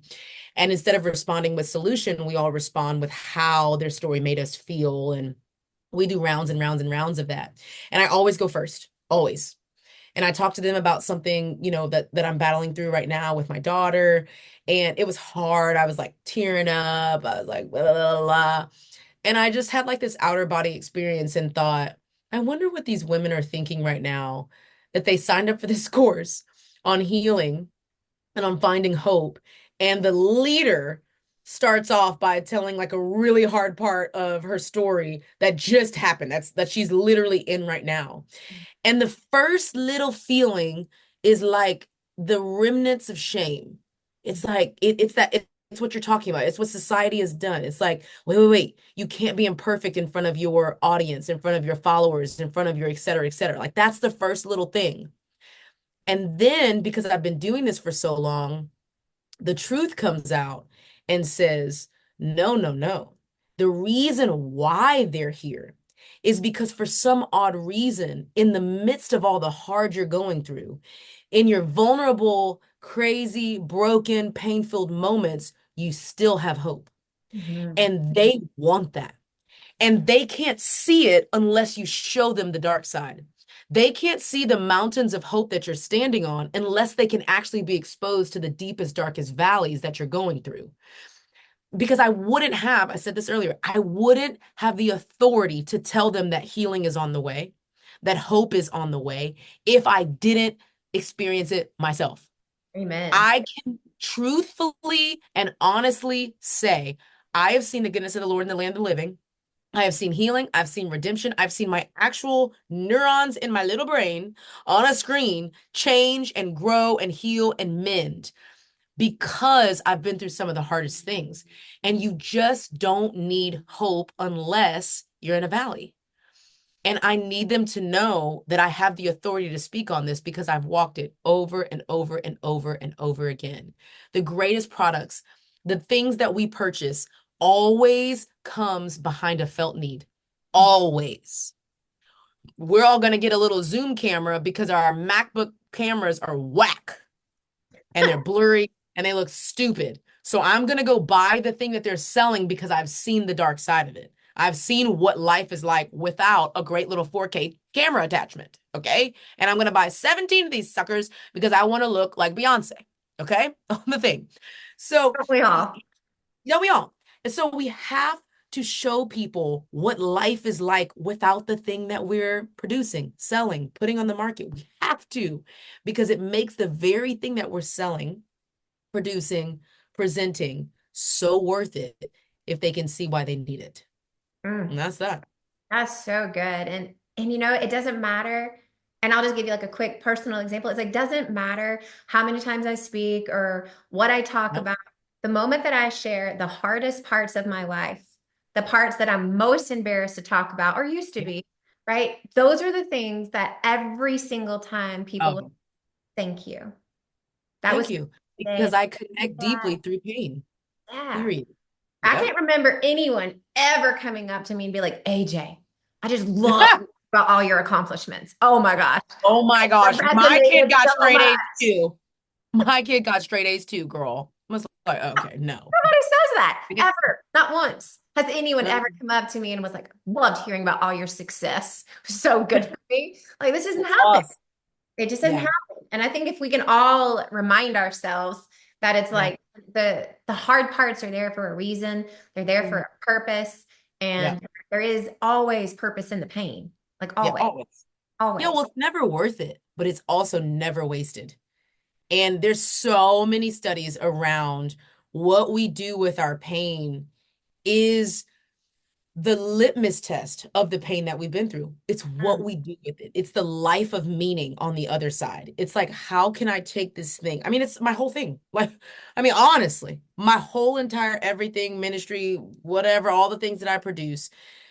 Speaker 3: And instead of responding with solution, we all respond with how their story made us feel. And we do rounds and rounds and rounds of that. And I always go first, always. And I talked to them about something, that I'm battling through right now with my daughter. And it was hard. I was like tearing up. I was like, blah, blah, blah, blah. And I just had like this outer body experience and thought, I wonder what these women are thinking right now that they signed up for this course on healing and on finding hope. And the leader starts off by telling like a really hard part of her story that just happened. That she's literally in right now. And the first little feeling is like the remnants of shame. It's like it's that it's what you're talking about. It's what society has done. It's like, wait, wait, wait. You can't be imperfect in front of your audience, in front of your followers, in front of your et cetera, et cetera. Like that's the first little thing. And then because I've been doing this for so long, the truth comes out and says, no, no, no. The reason why they're here is because for some odd reason, in the midst of all the hard you're going through, in your vulnerable, crazy, broken, pain-filled moments, you still have hope.
Speaker 2: Mhm.
Speaker 3: And they want that. And they can't see it unless you show them the dark side. They can't see the mountains of hope that you're standing on unless they can actually be exposed to the deepest, darkest valleys that you're going through. Because I said this earlier, I wouldn't have the authority to tell them that healing is on the way, that hope is on the way, if I didn't experience it myself.
Speaker 2: Amen.
Speaker 3: I can truthfully and honestly say, I have seen the goodness of the Lord in the land of the living. I have seen healing. I've seen redemption. I've seen my actual neurons in my little brain on a screen change and grow and heal and mend because I've been through some of the hardest things. And you just don't need hope unless you're in a valley. And I need them to know that I have the authority to speak on this because I've walked it over and over and over and over again. The greatest products, the things that we purchase, always comes behind a felt need. Always. We're all going to get a little Zoom camera because our MacBook cameras are whack and they're blurry and they look stupid. So I'm going to go buy the thing that they're selling because I've seen the dark side of it. I've seen what life is like without a great little 4K camera attachment. Okay. And I'm going to buy 17 of these suckers because I want to look like Beyonce. Okay. On the thing. So,
Speaker 2: Don't we all?
Speaker 3: yeah, we all. And so we have to show people what life is like without the thing that we're producing, selling, putting on the market. We have to, because it makes the very thing that we're selling, producing, presenting so worth it if they can see why they need it.
Speaker 2: Mm.
Speaker 3: And that's that.
Speaker 2: That's so good. And you know, it doesn't matter. And I'll just give you like a quick personal example. It's like doesn't matter how many times I speak or what I talk
Speaker 3: Nope.
Speaker 2: about. The moment that I share the hardest parts of my life, the parts that I'm most embarrassed to talk about or used to
Speaker 3: Yeah.
Speaker 2: be, right? Those are the things that every single time people will
Speaker 3: Oh,
Speaker 2: thank you. That
Speaker 3: thank
Speaker 2: was
Speaker 3: you.
Speaker 2: today.
Speaker 3: Because I connect deeply through pain,
Speaker 2: Yeah.
Speaker 3: period.
Speaker 2: I
Speaker 3: Yep.
Speaker 2: can't remember anyone ever coming up to me and be like, AJ, I just love about all your accomplishments. Oh my gosh.
Speaker 3: Oh my
Speaker 2: That
Speaker 3: gosh. My kid
Speaker 2: resonated
Speaker 3: got
Speaker 2: so
Speaker 3: straight
Speaker 2: much.
Speaker 3: A's too. My kid got straight A's too, girl. I was like, okay, no.
Speaker 2: Nobody says that
Speaker 3: Because
Speaker 2: ever. Not once. Has anyone ever come up to me and was like, loved hearing about all your success. So good for me. Like this doesn't happen.
Speaker 3: us.
Speaker 2: It just doesn't
Speaker 3: Yeah,
Speaker 2: happen. And I think if we can all remind ourselves that it's
Speaker 3: yeah,
Speaker 2: like the hard parts are there for a reason. They're there for
Speaker 3: mm,
Speaker 2: a purpose.
Speaker 3: yeah,
Speaker 2: And there is always purpose in the pain. Like
Speaker 3: yeah,
Speaker 2: always,
Speaker 3: always. Yeah,
Speaker 2: always.
Speaker 3: well, it's never worth it, but it's also never wasted. And there's so many studies around what we do with our pain is the litmus test of the pain that we've been through. It's what
Speaker 2: Mm,
Speaker 3: we do with it. It's the life of meaning on the other side. It's like, how can I take this thing? I mean, it's my whole thing. Like, I mean, honestly, my whole entire everything, ministry, whatever, all the things that I produce,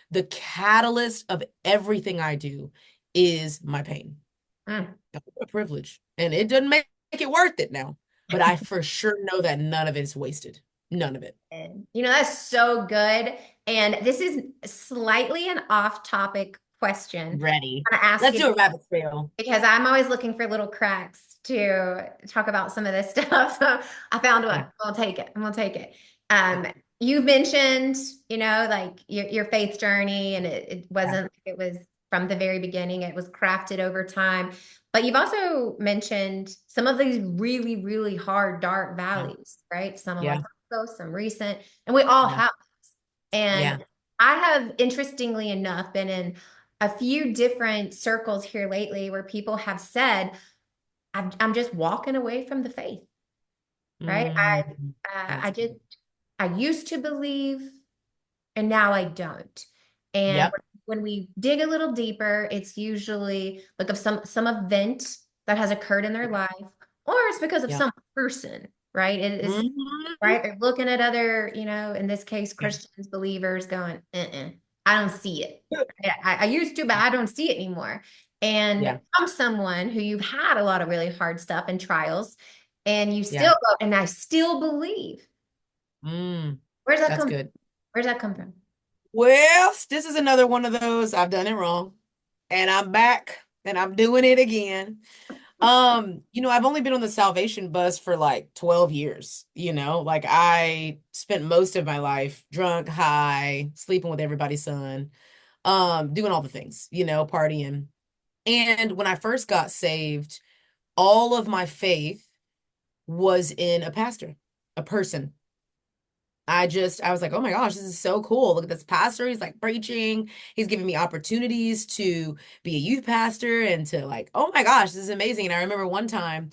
Speaker 3: the catalyst of everything I do is my pain.
Speaker 2: mm.
Speaker 3: What a privilege. And it doesn't make it worth it now. But I for sure know that none of it's wasted. None of it.
Speaker 2: And, you know, that's so good. And this is slightly an off-topic question.
Speaker 3: Ready.
Speaker 2: I'm gonna ask
Speaker 3: Let's
Speaker 2: you
Speaker 3: do a rabbit trail.
Speaker 2: because I'm always looking for little cracks to talk about some of this stuff. So I found one. I'll take it. I'm gonna take it. Um, you mentioned, you know, like your faith journey, and it
Speaker 3: Yeah,
Speaker 2: wasn't like it was from the very beginning, it was crafted over time. But you've also mentioned some of these really, really hard, dark
Speaker 3: yeah,
Speaker 2: valleys, right? Some a long
Speaker 3: yeah,
Speaker 2: time ago, some recent, and we all
Speaker 3: yeah,
Speaker 2: have this.
Speaker 3: yeah.
Speaker 2: And I have, interestingly enough, been in a few different circles here lately where people have said, I'm just walking away from the faith, right? I
Speaker 3: That's
Speaker 2: just, I used to believe and now I don't. And
Speaker 3: yep,
Speaker 2: when we dig a little deeper, it's usually like of some event that has occurred in their life, or it's because of
Speaker 3: yep,
Speaker 2: some person. right? It is
Speaker 3: Mhm.
Speaker 2: right. They're looking at other, in this case,
Speaker 3: Yeah.
Speaker 2: Christians, believers going, I don't see it. I used to, but I don't see it anymore. And
Speaker 3: Yeah.
Speaker 2: I'm someone who you've had a lot of really hard stuff and trials, and you
Speaker 3: Yeah.
Speaker 2: still go, and I still believe.
Speaker 3: Mm,
Speaker 2: Where's that
Speaker 3: that's
Speaker 2: come from?
Speaker 3: good.
Speaker 2: Where's that come from?
Speaker 3: Well, this is another one of those I've done it wrong and I'm back and I'm doing it again. I've only been on the salvation bus for like 12 years, like I spent most of my life drunk, high, sleeping with everybody's son, doing all the things, partying. And when I first got saved, all of my faith was in a pastor, a person. I was like, oh my gosh, this is so cool. Look at this pastor. He's like preaching. He's giving me opportunities to be a youth pastor and to like, oh my gosh, this is amazing. And I remember one time,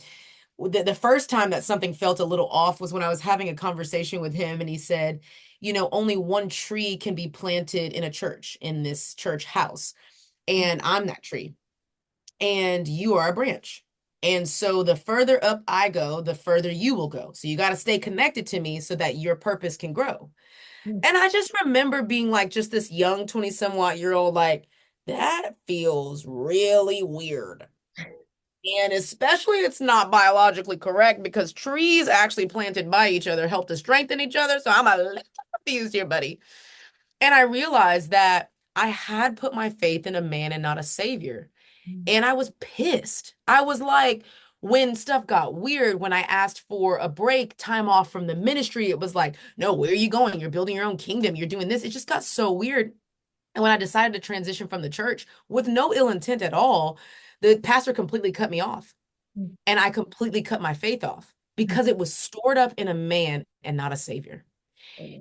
Speaker 3: the first time that something felt a little off was when I was having a conversation with him and he said, only one tree can be planted in a church, in this church house. And I'm that tree and you are a branch. And so the further up I go, the further you will go. So you got to stay connected to me so that your purpose can grow. And I just remember being like just this young 20 somewhat year old, like, that feels really weird. And especially it's not biologically correct because trees actually planted by each other help to strengthen each other. So I'm a little confused here, buddy. And I realized that I had put my faith in a man and not a savior. And I was pissed. I was like, when stuff got weird, when I asked for a break, time off from the ministry, it was like, no, where are you going? You're building your own kingdom. You're doing this. It just got so weird. And when I decided to transition from the church with no ill intent at all, the pastor completely cut me off. And I completely cut my faith off because it was stored up in a man and not a savior.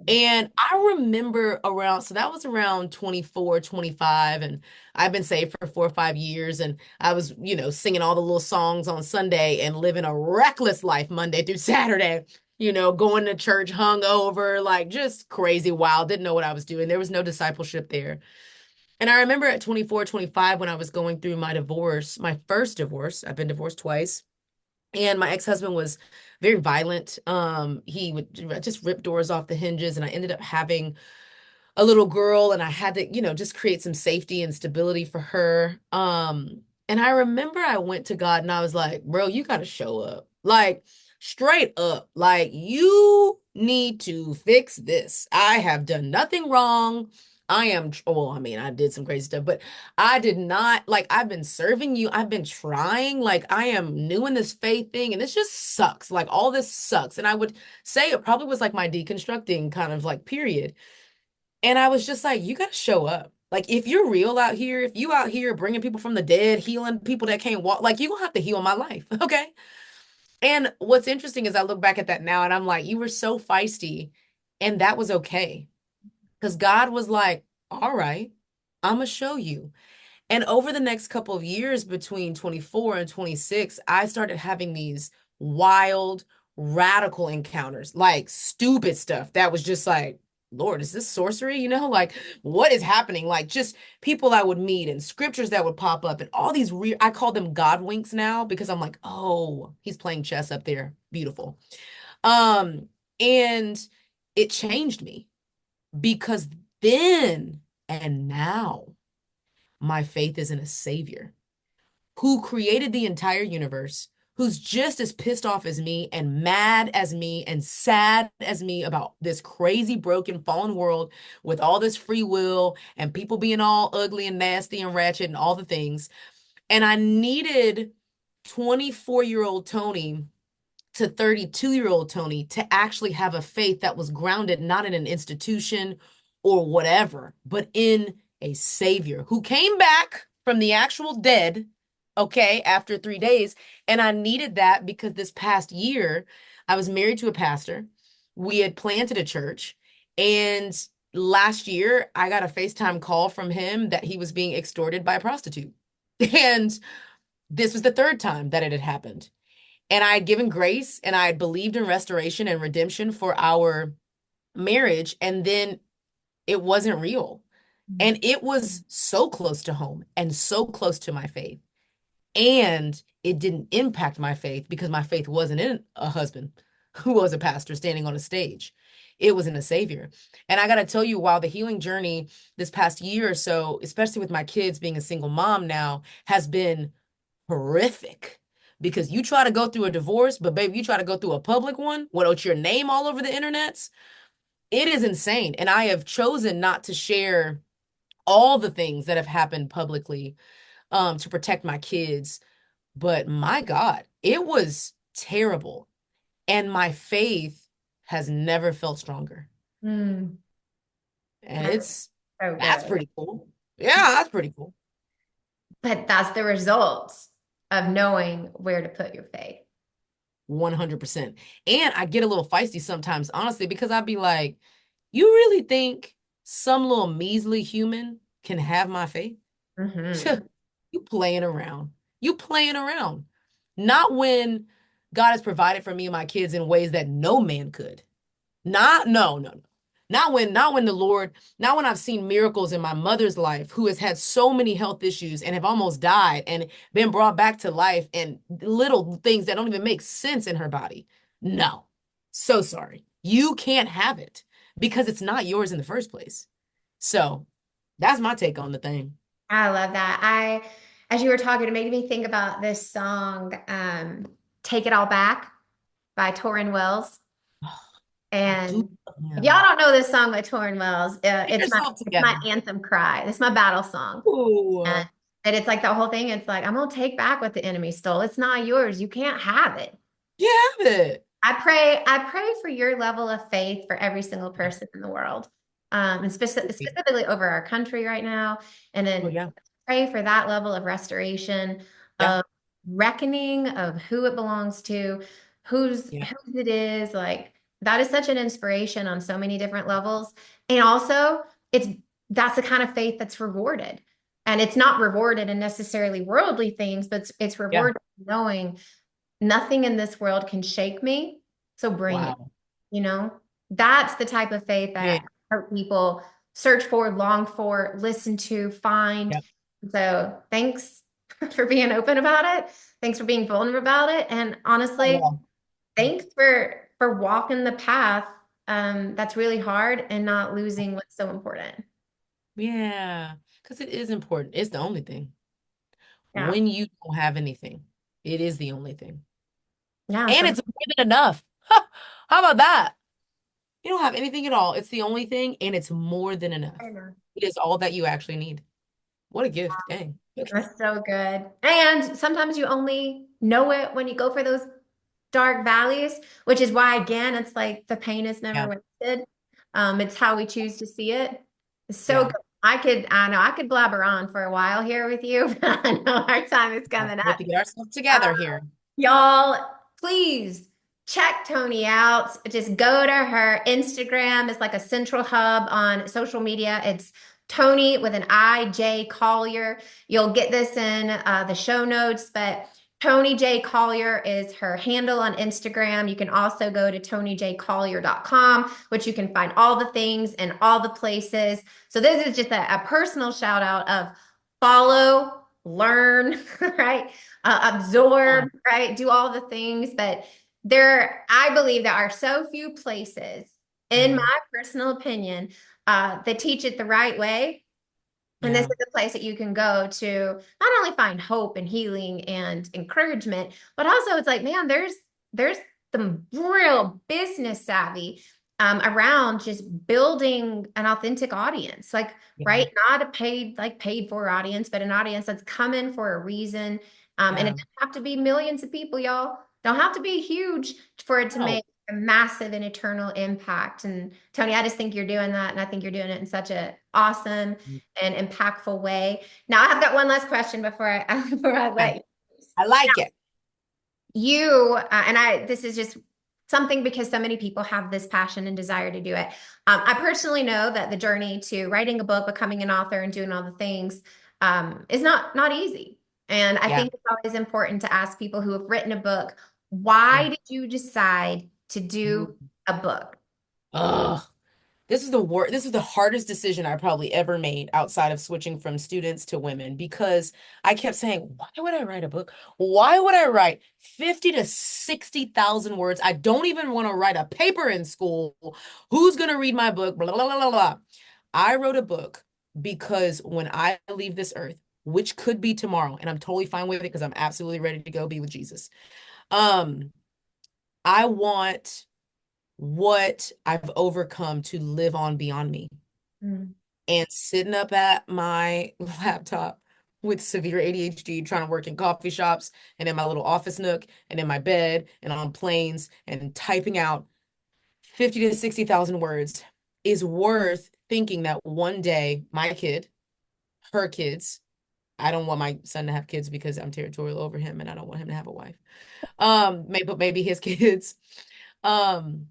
Speaker 3: And I remember so that was around 24, 25, and I've been saved for 4 or 5 years. And I was, singing all the little songs on Sunday and living a reckless life Monday through Saturday, going to church hungover, like just crazy wild, didn't know what I was doing. There was no discipleship there. And I remember at 24, 25, when I was going through my divorce, my first divorce, I've been divorced twice. And my ex-husband was very violent. He would just rip doors off the hinges, and I ended up having a little girl, and I had to, just create some safety and stability for her. And I remember I went to God and I was like, bro, you got to show up. Like straight up. Like you need to fix this. I have done nothing wrong. Well, I mean, I did some crazy stuff, but I did not, like, I've been serving you. I've been trying. Like, I am new in this faith thing, and this just sucks. Like, all this sucks. And I would say it probably was like my deconstructing kind of like period. And I was just like, you got to show up. Like, if you're real out here, if you out here bringing people from the dead, healing people that can't walk, like, you're going to have to heal my life. Okay. And what's interesting is I look back at that now and I'm like, you were so feisty. And that was okay. Because God was like, all right, I'm going to show you. And over the next couple of years between 24 and 26, I started having these wild, radical encounters, like stupid stuff that was just like, Lord, is this sorcery? Like what is happening? Like just people I would meet and scriptures that would pop up and all these I call them God winks now because I'm like, oh, he's playing chess up there. Beautiful. Um, and it changed me because then and now my faith is in a savior who created the entire universe, who's just as pissed off as me and mad as me and sad as me about this crazy, broken, fallen world with all this free will and people being all ugly and nasty and ratchet and all the things. And I needed 24-year-old Toni to 32-year-old Toni to actually have a faith that was grounded not in an institution or whatever, but in a savior who came back from the actual dead, okay, after 3 days. And I needed that because this past year, I was married to a pastor. We had planted a church. And last year, I got a FaceTime call from him that he was being extorted by a prostitute. And this was the third time that it had happened. And I had given grace and I had believed in restoration and redemption for our marriage. And then it wasn't real. And it was so close to home and so close to my faith. And it didn't impact my faith because my faith wasn't in a husband. who was a pastor standing on a stage. It wasn't a savior. And I got to tell you, while the healing journey this past year or so, especially with my kids being a single mom now, has been horrific. Because you try to go through a divorce, but baby, you try to go through a public one without your name all over the internets, it is insane. And I have chosen not to share all the things that have happened publicly to protect my kids. But my God, it was terrible. And my faith has never felt stronger.
Speaker 2: Mm,
Speaker 3: And
Speaker 2: that's so
Speaker 3: that's
Speaker 2: good.
Speaker 3: pretty cool. Yeah, that's pretty cool.
Speaker 2: But that's the result of knowing where to put your faith.
Speaker 3: 100%. And I get a little feisty sometimes, honestly, because I'd be like, you really think some little measly human can have my faith?
Speaker 2: Hmm.
Speaker 3: You playing around. You playing around. Not when God has provided for me and my kids in ways that no man could. Not, no, no, no. Not when the Lord, not when I've seen miracles in my mother's life, who has had so many health issues and have almost died and been brought back to life, and little things that don't even make sense in her body. No. So sorry. You can't have it because it's not yours in the first place. So that's my take on the thing.
Speaker 2: I love that. As you were talking, it made me think about this song, Take It All Back by Torrin Wells.
Speaker 3: I do
Speaker 2: And
Speaker 3: love
Speaker 2: if y'all
Speaker 3: him.
Speaker 2: don't know this song by Torrin Wells,
Speaker 3: Get yourself
Speaker 2: it's my
Speaker 3: together.
Speaker 2: anthem cry. It's my battle song.
Speaker 3: Ooh,
Speaker 2: And it's like the whole thing. It's like, I'm gonna take back what the enemy stole. It's not yours. You can't have it.
Speaker 3: you have it.
Speaker 2: I pray for your level of faith for every single person in the world. And specifically over our country right now. And
Speaker 3: Oh,
Speaker 2: then
Speaker 3: yeah.
Speaker 2: pray for that level of restoration,
Speaker 3: Yeah.
Speaker 2: of reckoning of who it belongs to,
Speaker 3: Yeah.
Speaker 2: whose it is. Like that is such an inspiration on so many different levels. And also it's that's the kind of faith that's rewarded. And it's not rewarded in necessarily worldly things, but it's
Speaker 3: Yeah.
Speaker 2: rewarded knowing nothing in this world can shake me. So bring it.
Speaker 3: Wow.
Speaker 2: You know, that's the type of faith
Speaker 3: Yeah.
Speaker 2: that people search for, long for, listen to, find.
Speaker 3: Yeah.
Speaker 2: So thanks for being open about it. Thanks for being vulnerable about it. And
Speaker 3: Oh,
Speaker 2: honestly,
Speaker 3: wow.
Speaker 2: thanks for walking the path that's really hard and not losing what's so important.
Speaker 3: Yeah. Because it is important. It's the only thing.
Speaker 2: Yeah.
Speaker 3: When you don't have anything, it is the only thing.
Speaker 2: Yeah.
Speaker 3: And
Speaker 2: So
Speaker 3: it's more than enough. How about that? You don't have anything at all. It's the only thing, and it's more than enough.
Speaker 2: I know.
Speaker 3: It is all that you actually need. What a gift. Dang.
Speaker 2: That's so good. And sometimes you only know it when you go for those dark valleys, which is why, again, it's like the pain is
Speaker 3: Yeah.
Speaker 2: never wasted. It's how we choose to see it. It's so
Speaker 3: Yeah.
Speaker 2: good. I know I could blabber on for a while here with you, but I know our time is coming
Speaker 3: We have
Speaker 2: up.
Speaker 3: to get ourselves
Speaker 2: Uh,
Speaker 3: together here.
Speaker 2: Y'all, please check Toni out. Just go to her Instagram. It's like a central hub on social media. It's Toni with an I, J Collier. You'll get this in the show notes, but Toni J. Collier is her handle on Instagram. You can also go to tonijcollier.com, which you can find all the things and all the places. So this is just a personal shout out of follow, learn, right? Absorb, right? Do all the things. But I believe there are so few places, in
Speaker 3: Mhm.
Speaker 2: my personal opinion, that teach it the right way. And this
Speaker 3: Yeah.
Speaker 2: is a place that you can go to not only find hope and healing and encouragement, but also it's like, man, there's some real business savvy around just building an authentic audience. Like,
Speaker 3: Yeah.
Speaker 2: right, not a paid for audience, but an audience that's coming for a reason. And it
Speaker 3: Yeah.
Speaker 2: doesn't have to be millions of people, y'all. Don't have to be huge for it to
Speaker 3: No.
Speaker 2: make a massive and eternal impact. And Toni, I just think you're doing that, and I think you're doing it in such a awesome and impactful way. Now, I've got one last question before I before I
Speaker 3: Okay.
Speaker 2: let you.
Speaker 3: I like it.
Speaker 2: And I this is just something because so many people have this passion and desire to do it. I personally know that the journey to writing a book, becoming an author, and doing all the things is not easy. And I
Speaker 3: Yeah.
Speaker 2: think it's always important to ask people who have written a book,
Speaker 3: Yeah.
Speaker 2: why did you decide to do a book?
Speaker 3: Ugh. This is the hardest decision I probably ever made outside of switching from students to women because I kept saying, why would I write a book? Why would I write 50 to 60,000 words? I don't even want to write a paper in school. Who's going to read my book? Blah, blah, blah, blah, blah. I wrote a book because when I leave this earth, which could be tomorrow, and I'm totally fine with it because I'm absolutely ready to go be with Jesus. Um, I want what I've overcome to live on beyond me.
Speaker 2: Mm.
Speaker 3: And sitting up at my laptop with severe ADHD, trying to work in coffee shops and in my little office nook and in my bed and on planes and typing out 50 to 60,000 words is worth thinking that one day my kid, her kids, I don't want my son to have kids because I'm territorial over him and I don't want him to have a wife. Maybe his kids um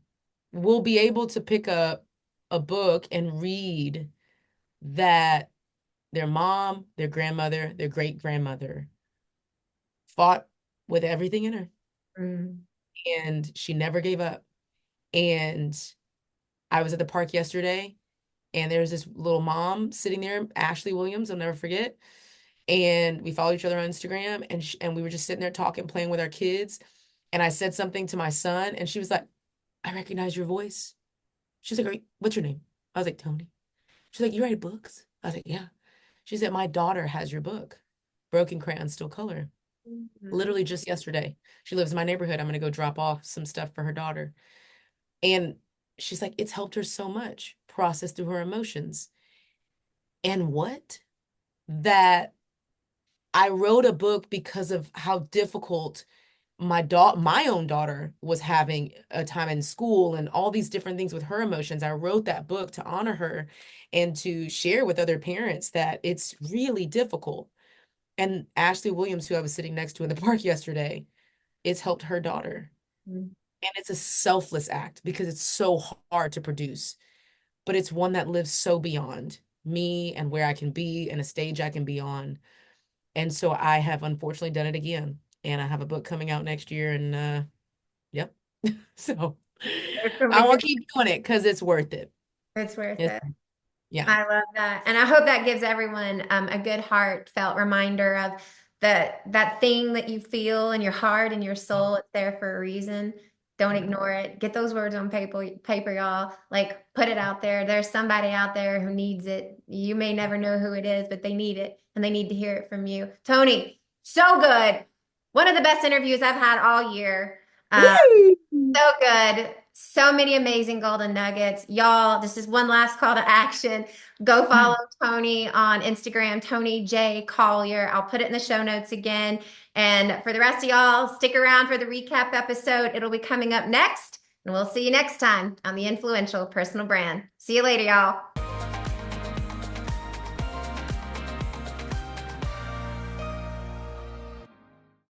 Speaker 3: will be able to pick up a book and read that their mom, their grandmother, their great grandmother fought with everything in her
Speaker 2: Mm.
Speaker 3: and she never gave up. And I was at the park yesterday and there's this little mom sitting there, Ashley Williams, I'll never forget. And we follow each other on Instagram and we were just sitting there talking, playing with our kids. And I said something to my son and she was like, I recognize your voice. She's like, what's your name? I was like, Toni. She's like, you write books? I was like, yeah. She said, my daughter has your book, Broken Crayon Still Color.
Speaker 2: Mhm.
Speaker 3: Literally just yesterday. She lives in my neighborhood. I'm going to go drop off some stuff for her daughter. And she's like, it's helped her so much process through her emotions. And what? That I wrote a book because of how difficult my own daughter was having a time in school and all these different things with her emotions. I wrote that book to honor her and to share with other parents that it's really difficult. And Ashley Williams, who I was sitting next to in the park yesterday, it's helped her daughter.
Speaker 2: Mm.
Speaker 3: And it's a selfless act because it's so hard to produce, but it's one that lives so beyond me and where I can be and a stage I can be on. And so I have unfortunately done it again. And I have a book coming out next year and yep. So
Speaker 2: There's so
Speaker 3: I
Speaker 2: many
Speaker 3: will
Speaker 2: good.
Speaker 3: keep doing it because it's worth it.
Speaker 2: It's worth
Speaker 3: It's,
Speaker 2: it.
Speaker 3: yeah.
Speaker 2: I love that. And I hope that gives everyone a good heartfelt reminder of that thing that you feel in your heart and your soul. It's there for a reason. Don't
Speaker 3: Yeah.
Speaker 2: ignore it. Get those words on paper, y'all. Like put it out there. There's somebody out there who needs it. You may never know who it is, but they need it and they need to hear it from you. Toni, so good. One of the best interviews I've had all year. Uh,
Speaker 3: Woo!
Speaker 2: so good. So many amazing golden nuggets. Y'all, this is one last call to action. Go follow Toni on Instagram, Toni J. Collier. I'll put it in the show notes again. And for the rest of y'all, stick around for the recap episode. It'll be coming up next. And we'll see you next time on the Influential Personal Brand. See you later, y'all.